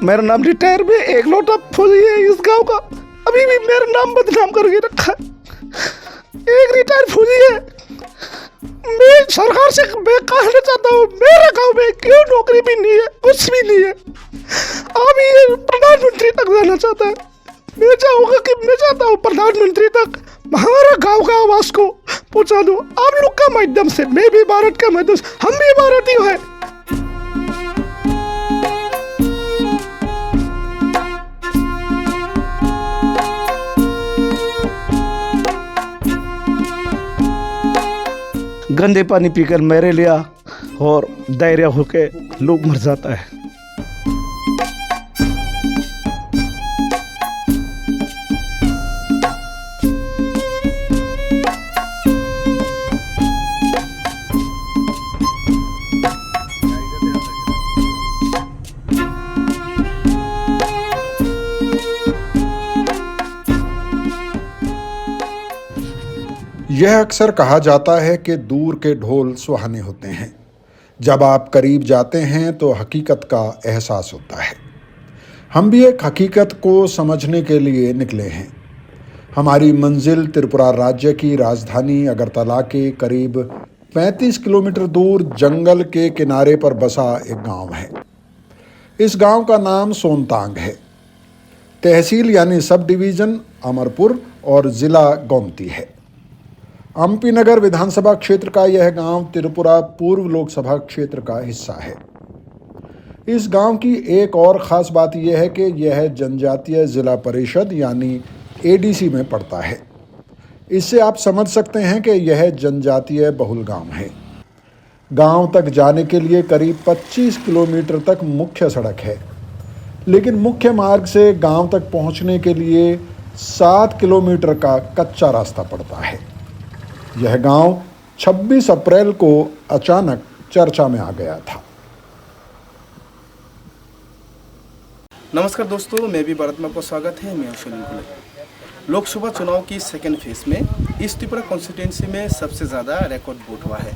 मेरा नाम रिटायर में एक लौटा फौजी है इस गांव का, अभी भी मेरा नाम बदनाम करके रखा है। एक रिटायर फौजी है। मैं सरकार से मैं कहना चाहता हूँ, मेरे गांव में क्यों नौकरी भी नहीं है, कुछ भी नहीं है। अब ये प्रधानमंत्री तक जाना चाहता है। मैं चाहूँगा कि मैं चाहता हूँ प्रधानमंत्री तक हमारा गांव का आवाज को पहुँचा दो आप लोग का माध्यम से। मैं भी भारत का माध्यम से, हम भी भारतीय है। गंदे पानी पीकर मलेरिया और डायरिया होके लोग मर जाता है। यह अक्सर कहा जाता है कि दूर के ढोल सुहाने होते हैं। जब आप करीब जाते हैं तो हकीकत का एहसास होता है। हम भी एक हकीकत को समझने के लिए निकले हैं। हमारी मंजिल त्रिपुरा राज्य की राजधानी अगरतला के करीब 35 किलोमीटर दूर जंगल के किनारे पर बसा एक गांव है। इस गांव का नाम सोनतांग है। तहसील यानी सब डिवीज़न अमरपुर और ज़िला गोमती है। अम्पी नगर विधानसभा क्षेत्र का यह गांव त्रिपुरा पूर्व लोकसभा क्षेत्र का हिस्सा है। इस गांव की एक और ख़ास बात यह है कि यह जनजातीय ज़िला परिषद यानी एडीसी में पड़ता है। इससे आप समझ सकते हैं कि यह जनजातीय बहुल गांव है। गांव तक जाने के लिए करीब 25 किलोमीटर तक मुख्य सड़क है, लेकिन मुख्य मार्ग से गांव तक पहुंचने के लिए 7 किलोमीटर का कच्चा रास्ता पड़ता है। यह गांव 26 अप्रैल को अचानक चर्चा में आ गया था। नमस्कार दोस्तों, मैं भी भारत में आपका स्वागत है। मैं अश्विन गुले। लोकसभा चुनाव की सेकेंड फेज में इस त्रिपुरा कॉन्स्टिट्यूंसी में सबसे ज़्यादा रिकॉर्ड वोट हुआ है,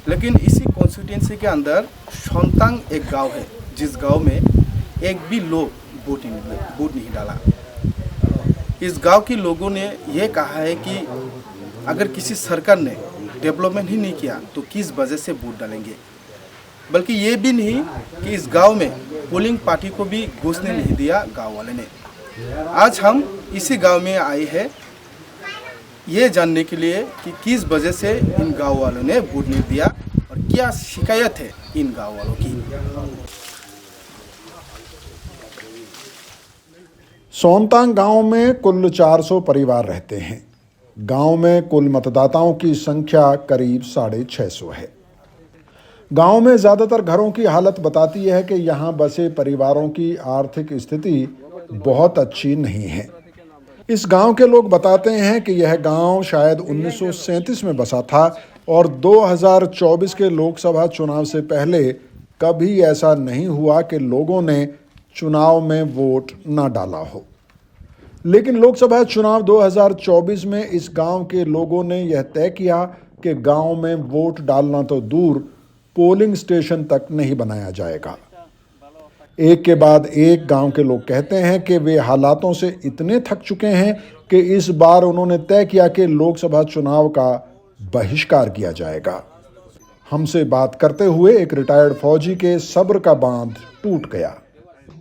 लेकिन इसी कॉन्स्टिट्यूंसी के अंदर सोनतांग एक गांव है जिस गांव में एक भी लोग वोट नहीं डाला। इस गांव के लोगों ने यह कहा है कि अगर किसी सरकार ने डेवलपमेंट ही नहीं किया तो किस वजह से वोट डालेंगे। बल्कि ये भी नहीं कि इस गांव में पोलिंग पार्टी को भी घुसने नहीं दिया गांव वाले ने। आज हम इसी गांव में आए हैं ये जानने के लिए कि किस वजह से इन गांव वालों ने वोट नहीं दिया और क्या शिकायत है इन गांव वालों की। सोनतांग गांव में कुल 400 परिवार रहते हैं। गांव में कुल मतदाताओं की संख्या करीब 650 है। गांव में ज़्यादातर घरों की हालत बताती है कि यहाँ बसे परिवारों की आर्थिक स्थिति बहुत अच्छी नहीं है। इस गांव के लोग बताते हैं कि यह गांव शायद 1937 में बसा था और 2024 के लोकसभा चुनाव से पहले कभी ऐसा नहीं हुआ कि लोगों ने चुनाव में वोट न डाला हो। लेकिन लोकसभा चुनाव 2024 में इस गांव के लोगों ने यह तय किया कि गांव में वोट डालना तो दूर, पोलिंग स्टेशन तक नहीं बनाया जाएगा। एक के बाद एक गांव के लोग कहते हैं कि वे हालातों से इतने थक चुके हैं कि इस बार उन्होंने तय किया कि लोकसभा चुनाव का बहिष्कार किया जाएगा। हमसे बात करते हुए एक रिटायर्ड फौजी के सब्र का बांध टूट गया।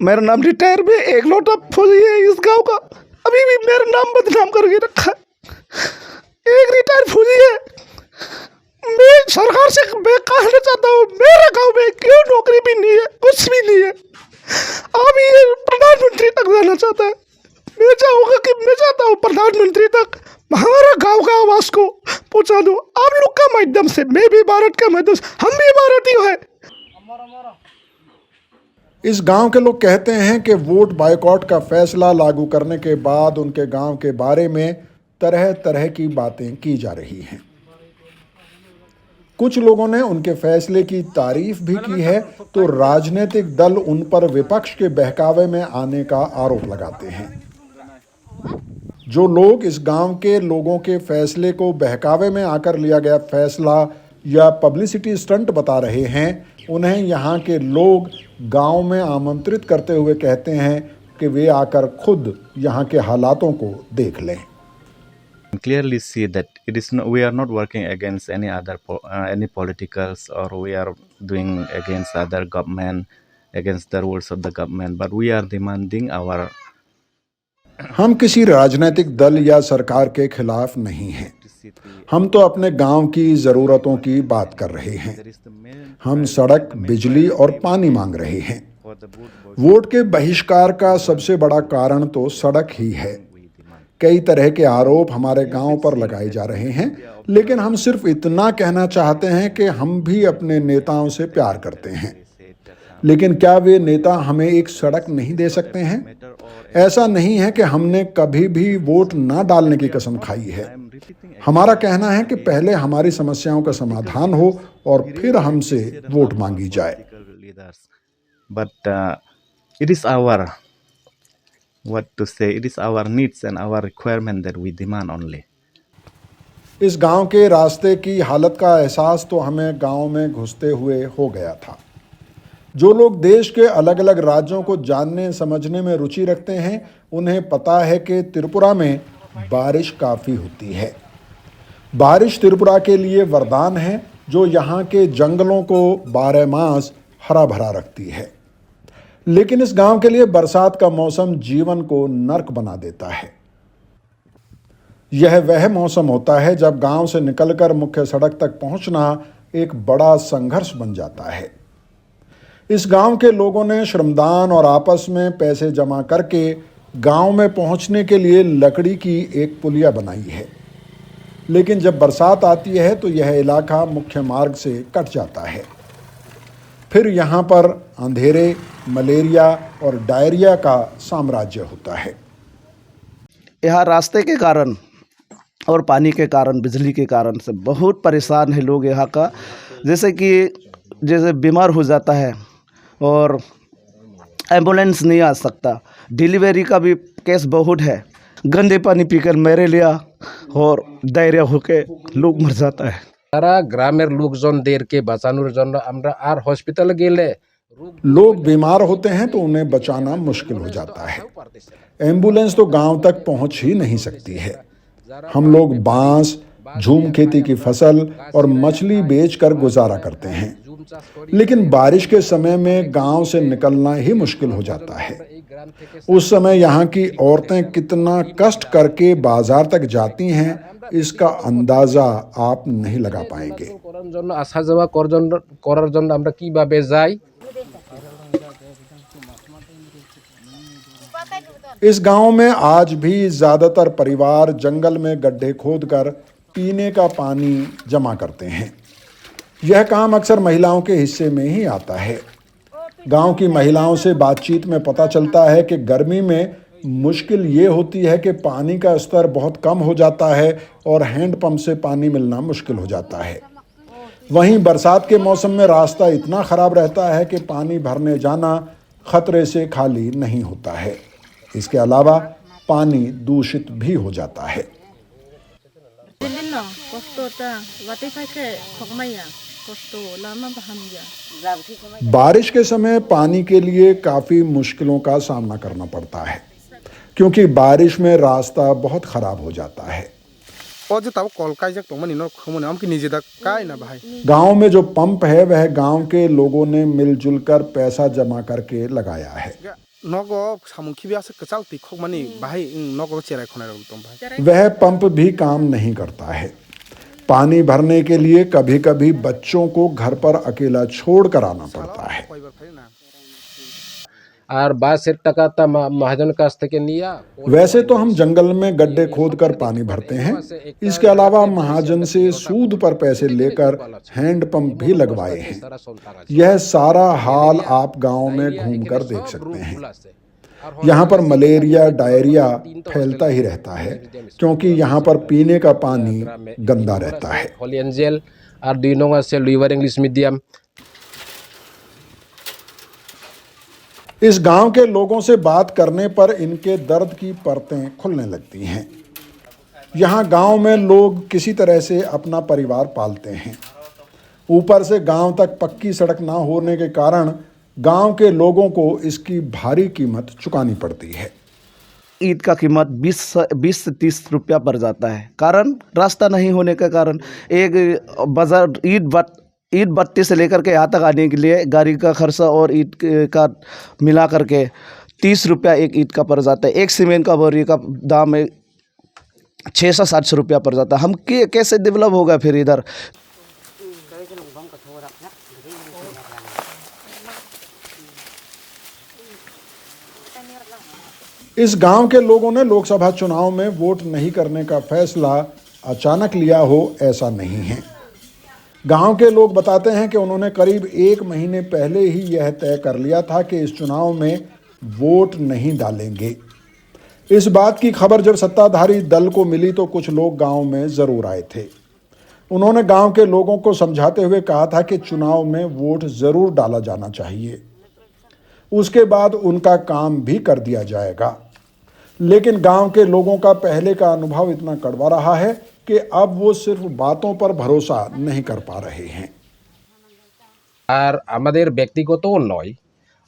मेरा नाम रिटायर में एक लौटा फौजी है इस गांव का, अभी भी मेरा नाम बदनाम करके रखा है। एक रिटायर फौजी है। मैं सरकार से मैं कहना चाहता हूँ, मेरे गांव में क्यों नौकरी भी नहीं है, कुछ भी नहीं है। अब ये प्रधानमंत्री तक जाना चाहता है। मैं चाहूँगा कि मैं चाहता हूँ प्रधानमंत्री तक हमारा गांव का आवाज को पहुँचा दो आप लोग का माध्यम से। मैं भी भारत का माध्यम से, हम भी भारतीय है। इस गांव के लोग कहते हैं कि वोट बायकॉट का फैसला लागू करने के बाद उनके गांव के बारे में तरह तरह की बातें की जा रही हैं। कुछ लोगों ने उनके फैसले की तारीफ भी की है तो राजनीतिक दल उन पर विपक्ष के बहकावे में आने का आरोप लगाते हैं। जो लोग इस गांव के लोगों के फैसले को बहकावे में आकर लिया गया फैसला या पब्लिसिटी स्टंट बता रहे हैं, उन्हें यहाँ के लोग गांव में आमंत्रित करते हुए कहते हैं कि वे आकर खुद यहाँ के हालातों को देख लें। Clearly see that it is no, we are not working against any other any politicals, or we are doing against other government, against the rules of the government, but we are demanding our हम किसी राजनीतिक दल या सरकार के खिलाफ नहीं हैं। हम तो अपने गांव की ज़रूरतों की बात कर रहे हैं। हम सड़क, बिजली और पानी मांग रहे हैं। वोट के बहिष्कार का सबसे बड़ा कारण तो सड़क ही है। कई तरह के आरोप हमारे गांव पर लगाए जा रहे हैं, लेकिन हम सिर्फ इतना कहना चाहते हैं कि हम भी अपने नेताओं से प्यार करते हैं। लेकिन क्या वे नेता हमें एक सड़क नहीं दे सकते हैं? ऐसा नहीं है कि हमने कभी भी वोट ना डालने की कसम खाई है। हमारा कहना है कि पहले हमारी समस्याओं का समाधान हो और फिर हमसे वोट मांगी जाए। But it is our it is our needs and our requirement that we demand only. इस गांव के रास्ते की हालत का एहसास तो हमें गांव में घुसते हुए हो गया था। जो लोग देश के अलग अलग राज्यों को जानने समझने में रुचि रखते हैं, उन्हें पता है कि त्रिपुरा में बारिश काफ़ी होती है। बारिश त्रिपुरा के लिए वरदान है, जो यहाँ के जंगलों को 12 मास हरा भरा रखती है। लेकिन इस गांव के लिए बरसात का मौसम जीवन को नर्क बना देता है। यह वह मौसम होता है जब गांव से निकलकर मुख्य सड़क तक पहुंचना एक बड़ा संघर्ष बन जाता है। इस गांव के लोगों ने श्रमदान और आपस में पैसे जमा करके गांव में पहुंचने के लिए लकड़ी की एक पुलिया बनाई है। लेकिन जब बरसात आती है तो यह इलाका मुख्य मार्ग से कट जाता है। फिर यहाँ पर अंधेरे, मलेरिया और डायरिया का साम्राज्य होता है। यहाँ रास्ते के कारण और पानी के कारण, बिजली के कारण से बहुत परेशान है लोग यहाँ का। जैसे बीमार हो जाता है और एम्बुलेंस नहीं आ सकता। डिलीवरी का भी केस बहुत है। गंदे पानी पीकर मलेरिया और डायरिया होके लोग मर जाता है। तारा ग्रामेर लोकजनदेरके बाँचाনোর জন্য আমরা আর हॉस्पिटल गेले लोग बीमार होते हैं तो उन्हें बचाना मुश्किल हो जाता है। एम्बुलेंस तो गांव तक पहुंच ही नहीं सकती है। हम लोग बांस, झूम खेती की फसल और मछली बेचकर गुजारा करते हैं। लेकिन बारिश के समय में गांव से निकलना ही मुश्किल हो जाता है। उस समय यहाँ की औरतें कितना कष्ट करके बाजार तक जाती हैं, इसका अंदाजा आप नहीं लगा पाएंगे। আসা যাওয়া করার জন্য আমরা কিভাবে যাই। इस गांव में आज भी ज्यादातर परिवार जंगल में गड्ढे खोदकर पीने का पानी जमा करते हैं। यह काम अक्सर महिलाओं के हिस्से में ही आता है। गांव की महिलाओं से बातचीत में पता चलता है कि गर्मी में मुश्किल ये होती है कि पानी का स्तर बहुत कम हो जाता है और हैंडपंप से पानी मिलना मुश्किल हो जाता है। वहीं बरसात के मौसम में रास्ता इतना ख़राब रहता है कि पानी भरने जाना खतरे से खाली नहीं होता है। इसके अलावा पानी दूषित भी हो जाता है। बारिश के समय पानी के लिए काफ़ी मुश्किलों का सामना करना पड़ता है, क्योंकि बारिश में रास्ता बहुत ख़राब हो जाता है। गांव में जो पंप है वह गांव के लोगों ने मिलजुल कर पैसा जमा करके लगाया है। वह पंप भी काम नहीं करता है। पानी भरने के लिए कभी कभी बच्चों को घर पर अकेला छोड़ कर आना पड़ता है। আর বাসের টাকাটা মহাজন কাছ থেকে নিয়া वैसे तो हम जंगल में गड्ढे खोदकर पानी भरते हैं। इसके अलावा महाजन से सूद पर पैसे लेकर हैंडपंप भी लगवाए हैं। यह सारा हाल आप गांव में घूमकर देख सकते हैं। यहाँ पर मलेरिया, डायरिया फैलता ही रहता है, क्योंकि यहाँ पर पीने का पानी गंदा रहता है। होली एंजल और दुई से लुइवर इंग्लिश मीडियम। इस गांव के लोगों से बात करने पर इनके दर्द की परतें खुलने लगती हैं। यहाँ गांव में लोग किसी तरह से अपना परिवार पालते हैं। ऊपर से गांव तक पक्की सड़क ना होने के कारण गांव के लोगों को इसकी भारी कीमत चुकानी पड़ती है। ईंट का कीमत 20 से 30 रुपया पड़ जाता है, कारण रास्ता नहीं होने के कारण। एक बाजार ईंट भट्टी से लेकर के यहाँ तक आने के लिए गाड़ी का खर्चा और ईंट का मिला करके 30 रुपया एक ईंट का पड़ जाता है। एक सीमेंट का बोरी का दाम 600-700 रुपया पड़ जाता है। हम कैसे डेवलप होगा फिर इधर। इस गांव के लोगों ने लोकसभा चुनाव में वोट नहीं करने का फैसला अचानक लिया हो ऐसा नहीं है। गांव के लोग बताते हैं कि उन्होंने करीब 1 महीने पहले ही यह तय कर लिया था कि इस चुनाव में वोट नहीं डालेंगे। इस बात की खबर जब सत्ताधारी दल को मिली तो कुछ लोग गांव में ज़रूर आए थे। उन्होंने गांव के लोगों को समझाते हुए कहा था कि चुनाव में वोट ज़रूर डाला जाना चाहिए, उसके बाद उनका काम भी कर दिया जाएगा। लेकिन गांव के लोगों का पहले का अनुभव इतना कड़वा रहा है कि अब वो सिर्फ बातों पर भरोसा नहीं कर पा रहे हैं। আর আমাদের ব্যক্তিগতও নয়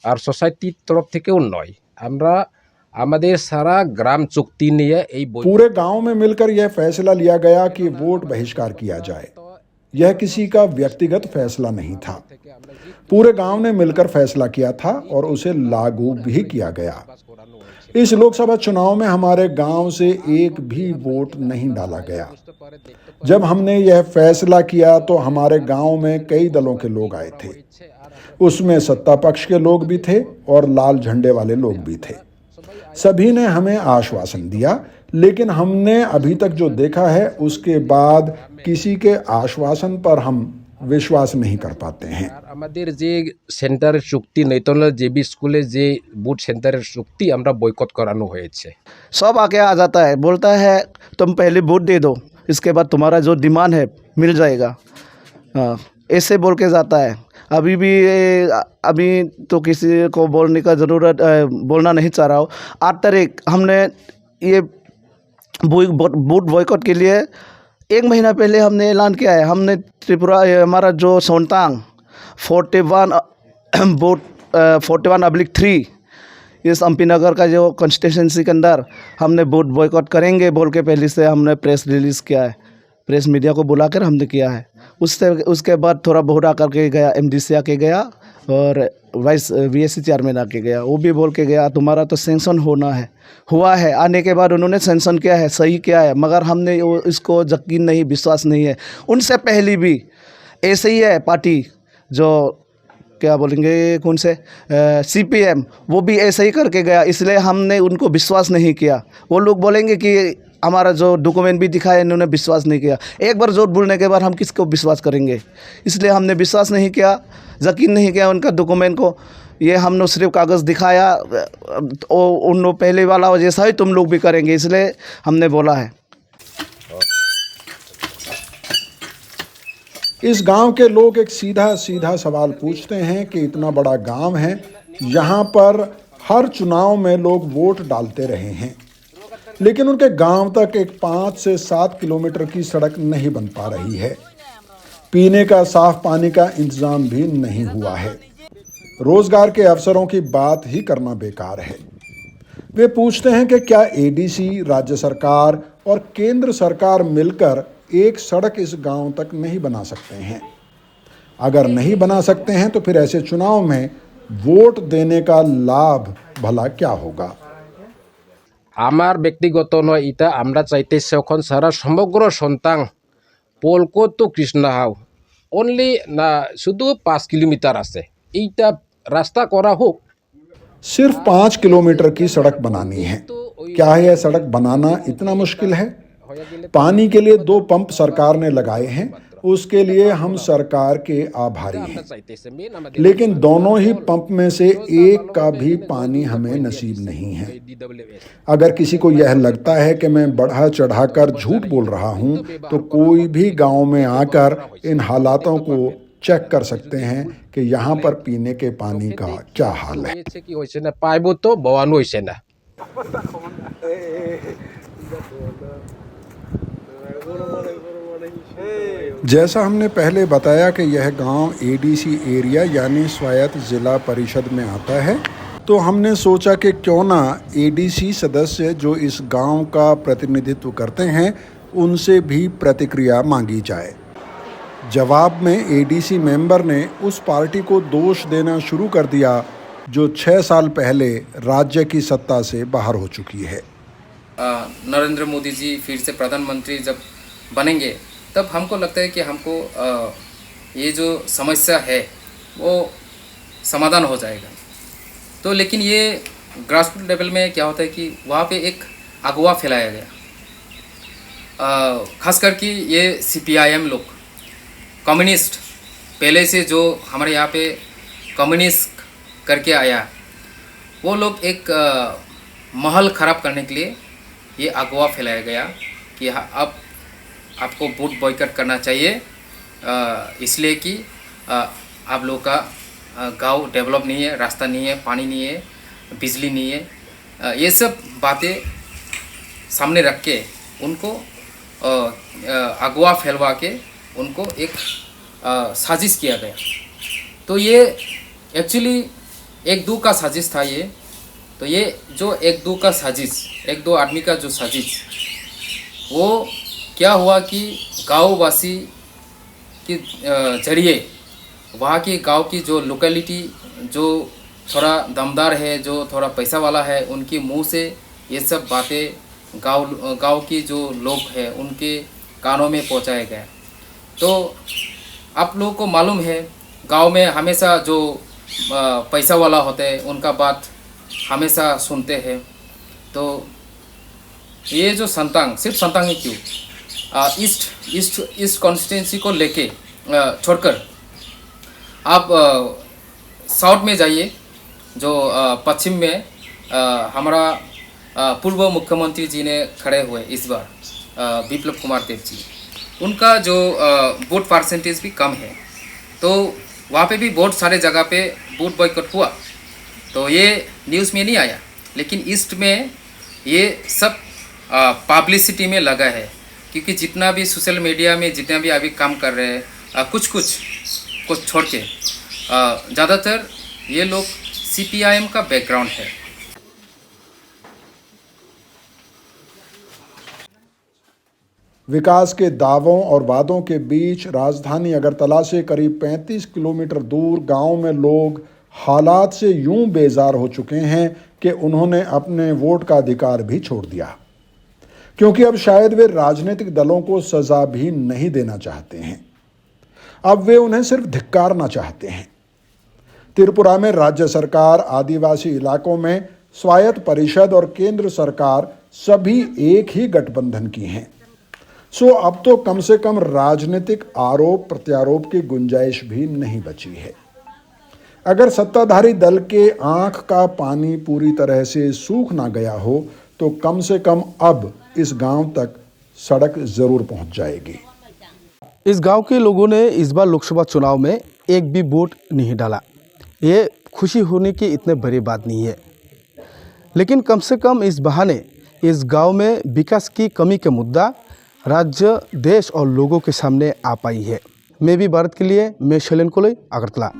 আর সোসাইটির তরফ থেকেও নয়, আমরা আমাদের সারা গ্রাম চুক্তি নিয়ে এই पूरे गांव में मिलकर यह फैसला लिया गया कि वोट बहिष्कार किया जाए। यह किसी का व्यक्तिगत फैसला नहीं था, पूरे गांव ने मिलकर फैसला किया था और उसे लागू भी किया गया। इस लोकसभा चुनाव में हमारे गांव से एक भी वोट नहीं डाला गया। जब हमने यह फैसला किया तो हमारे गांव में कई दलों के लोग आए थे, उसमें सत्ता पक्ष के लोग भी थे और लाल झंडे वाले लोग भी थे। सभी ने हमें आश्वासन दिया, लेकिन हमने अभी तक जो देखा है उसके बाद किसी के आश्वासन पर हम विश्वास नहीं कर पाते हैं। আমাদের যে সেন্টারের চুক্তি নৈতলা জেবি স্কুলে যে বুথ সেন্টারের চুক্তি আমরা বয়কট করানো হয়েছে। सब आके आ जाता है, बोलता है तुम पहले वोट दे दो, इसके बाद तुम्हारा जो डिमांड है मिल जाएगा। हाँ, ऐसे बोल के जाता है। अभी तो किसी को बोलने का ज़रूरत बोलना नहीं चाह रहा हूँ। 8 तारीख हमने ये वोट बॉयकॉट के लिए 1 महीना पहले हमने ऐलान किया है। हमने त्रिपुरा हमारा जो सोनतांग 41/3 इस एमपी नगर का जो कॉन्स्टिट्यूंसी के अंदर हमने वोट बॉयकॉट करेंगे बोल के पहले से हमने प्रेस रिलीज़ किया है, प्रेस मीडिया को बुलाकर हमने किया है। उसके बाद थोड़ा बहुत आकर के गया, MDC आके गया और वाइस VSC चेयरमैन आके गया, वो भी बोल के गया तुम्हारा तो सेंक्शन हुआ है। आने के बाद उन्होंने सेंक्शन किया है, सही किया है, मगर हमने इसको यकीन नहीं, विश्वास नहीं है। उनसे पहले भी ऐसे ही है पार्टी जो क्या बोलेंगे कौन से CPM, वो भी ऐसे ही करके गया, इसलिए हमने उनको विश्वास नहीं किया। वो लोग बोलेंगे कि हमारा जो डॉक्यूमेंट भी दिखाया इन्होंने विश्वास नहीं किया। एक बार झूठ बोलने के बाद हम किसको विश्वास करेंगे, इसलिए हमने विश्वास नहीं किया, यकीन नहीं किया उनका डॉक्यूमेंट को। ये हमने सिर्फ कागज़ दिखाया, उन पहले वाला जैसा ही तुम लोग भी करेंगे, इसलिए हमने बोला है। इस गांव के लोग एक सीधा सवाल पूछते हैं कि इतना बड़ा गांव है, यहाँ पर हर चुनाव में लोग वोट डालते रहे हैं, लेकिन उनके गांव तक एक 5 से 7 किलोमीटर की सड़क नहीं बन पा रही है। पीने का साफ पानी का इंतजाम भी नहीं हुआ है। रोजगार के अवसरों की बात ही करना बेकार है। वे पूछते हैं कि क्या ADC, राज्य सरकार और केंद्र सरकार मिलकर एक सड़क इस गांव तक नहीं बना सकते हैं। अगर नहीं बना सकते हैं तो फिर ऐसे चुनाव में वोट देने का लाभ भला क्या होगा। আমার ব্যক্তিগত নয়, এটা আমরা চাইতেছি এখন সারা সমগ্র সন্তান পলকতো কৃষ্ণ হাও অনলি না শুধু 5 কিলোমিটার আছে, এইটা রাস্তা করা হোক। सिर्फ 5 किलोमीटर की सड़क बनानी है। क्या है यह सड़क बनाना इतना मुश्किल है? पानी के लिए 2 पंप सरकार ने लगाए हैं, उसके लिए हम सरकार के आभारी हैं, लेकिन दोनों ही पंप में से एक का भी पानी हमें नसीब नहीं है। अगर किसी को यह लगता है कि मैं बढ़ा चढ़ाकर झूठ बोल रहा हूं, तो कोई भी गांव में आकर इन हालातों को चेक कर सकते हैं कि यहाँ पर पीने के पानी का क्या हाल है। কি হইছে না পাইবো তো বওয়ানো হইছে না। जैसा हमने पहले बताया कि यह गांव एडीसी एरिया यानी स्वायत्त जिला परिषद में आता है, तो हमने सोचा कि क्यों ना एडीसी सदस्य जो इस गांव का प्रतिनिधित्व करते हैं उनसे भी प्रतिक्रिया मांगी जाए। जवाब में एडीसी मेंबर ने उस पार्टी को दोष देना शुरू कर दिया जो 6 साल पहले राज्य की सत्ता से बाहर हो चुकी है। नरेंद्र मोदी जी फिर से प्रधानमंत्री जब बनेंगे तब हमको लगता है कि हमको ये जो समस्या है वो समाधान हो जाएगा। तो लेकिन ये ग्रासरूट लेवल में क्या होता है कि वहाँ पे एक अगवा फैलाया गया, खास करके ये CPIM लोग, कम्युनिस्ट, पहले से जो हमारे यहाँ पे कम्युनिस्ट करके आया, वो लोग एक महल ख़राब करने के लिए ये अगवा फैलाया गया कि अब आपको वोट बॉयकॉट करना चाहिए, इसलिए कि आप लोग का गांव डेवलप नहीं है, रास्ता नहीं है, पानी नहीं है, बिजली नहीं है। ये सब बातें सामने रख के उनको अगवा फैलवा के उनको एक साजिश किया गया। तो ये एक्चुअली 1-2 का साजिश था ये। तो ये जो 1-2 का साजिश, 1-2 आदमी का जो साजिश, वो क्या हुआ कि गाँववासी के जरिए वहाँ की गांव की जो लोकेलिटी जो थोड़ा दमदार है, जो थोड़ा पैसा वाला है, उनके मुंह से ये सब बातें गांव की जो लोग हैं उनके कानों में पहुंचाया गया। तो आप लोगों को मालूम है गांव में हमेशा जो पैसा वाला होते हैं उनका बात हमेशा सुनते हैं। तो ये जो संतांग, सिर्फ संतांग ही क्यों, ईस्ट कॉन्स्टिट्यूंसी को लेके छोड़कर आप साउथ में जाइए, जो पश्चिम में हमारा पूर्व मुख्यमंत्री जी ने खड़े हुए इस बार, विप्लव कुमार देव जी, उनका जो वोट परसेंटेज भी कम है। तो वहाँ पे भी बहुत सारे जगह पे वोट बॉयकॉट हुआ, तो ये न्यूज़ में नहीं आया। लेकिन ईस्ट में ये सब पब्लिसिटी में लगा है, क्योंकि जितना भी सोशल मीडिया में जितना भी अभी काम कर रहे हैं, कुछ छोड़ के ज़्यादातर ये लोग CPIM का बैकग्राउंड है। विकास के दावों और वादों के बीच राजधानी अगरतला से करीब 35 किलोमीटर दूर गांव में लोग हालात से यूं बेजार हो चुके हैं कि उन्होंने अपने वोट का अधिकार भी छोड़ दिया, क्योंकि अब शायद वे राजनीतिक दलों को सजा भी नहीं देना चाहते हैं। अब वे उन्हें सिर्फ धिक्कारना चाहते हैं। त्रिपुरा में राज्य सरकार, आदिवासी इलाकों में स्वायत्त परिषद और केंद्र सरकार सभी एक ही गठबंधन की हैं। सो अब तो कम से कम राजनीतिक आरोप प्रत्यारोप की गुंजाइश भी नहीं बची है। अगर सत्ताधारी दल के आंख का पानी पूरी तरह से सूख ना गया हो तो कम से कम अब इस गांव तक सड़क जरूर पहुंच जाएगी। इस गांव के लोगों ने इस बार लोकसभा चुनाव में एक भी वोट नहीं डाला। ये खुशी होने की इतने बड़ी बात नहीं है, लेकिन कम से कम इस बहाने इस गांव में विकास की कमी का मुद्दा राज्य, देश और लोगों के सामने आ पाई है। मैं भी भारत के लिए, मैं शैलेन कोले, अगरतला।